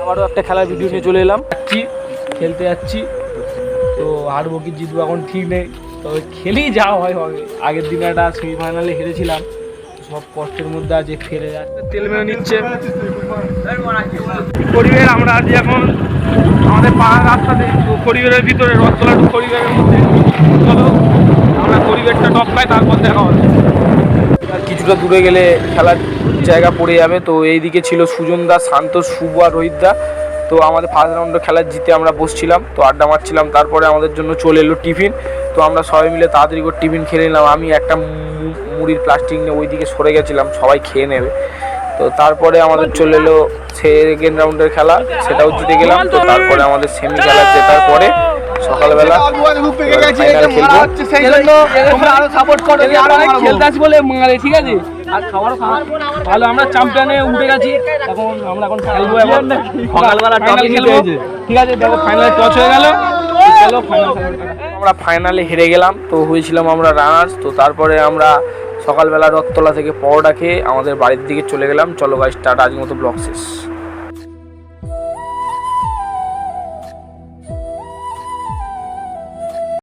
আবারও একটা খেলার ভিডিও নিয়ে চলে এলাম। খেলতে যাচ্ছি, তো হারবো কি জিতবো এখন ঠিক নেই, তবে খেলেই যা হয় হবে। আগের দিন একটা সেমিফাইনালে হেরেছিলাম, সব কষ্টের মধ্যে আজ ফিরে যাচ্ছে। তেল মেরে নিচ্ছে পরিবেশ। আমরা আজ এখন আমাদের পাড়ার রাস্তাতে পরিবেশের ভিতরে রথতলা টু পরিবেশের মধ্যে, চলো আমরা পরিবেশটা টপ পাই, তারপর দেখা হবে। আর কিছুটা দূরে গেলে খেলার জায়গা পড়ে যাবে। তো এইদিকে ছিল সুজন দা, শান্ত, শুভ আর রোহিত দা। তো আমাদের ফার্স্ট রাউন্ডে খেলা জিতে আমরা বসছিলাম, তো আড্ডা মারছিলাম। তারপরে আমাদের জন্য চলে এলো টিফিন, তো আমরা সবাই মিলে তাড়াতাড়ি করে টিফিন খেয়ে নিলাম। আমি একটা মুড়ির প্লাস্টিক নিয়ে ওই দিকে সরে গেছিলাম, সবাই খেয়ে নেবে। তো তারপরে আমাদের চলে এলো সেকেন্ড রাউন্ডের খেলা, সেটাও জিতে গেলাম। তো তারপরে আমাদের সেমি খেলা জেতার পরে সকালবেলা ফাইনাল খেলবো। খেলতে আসি বলে মারে, ঠিক আছে, আর খাবারও ভালো। আমরা চ্যাম্পিয়নে উঠে গেছি, এখন আমরা খেলবো। এখন সকালবেলা ফাইনাল খেলবো, ঠিক আছে। দেখো ফাইনালে টচ হয়ে গেল, চলো ফাইনাল। আমরা ফাইনালে হেরে গেলাম, তো হয়েছিলাম আমরা রানার্স। তো তারপরে আমরা সকালবেলা রথতলা থেকে পরোটা খেয়ে আমাদের বাড়ির দিকে চলে গেলাম। চলো গাইস, টাটা, আজকের মতো ব্লগ শেষ।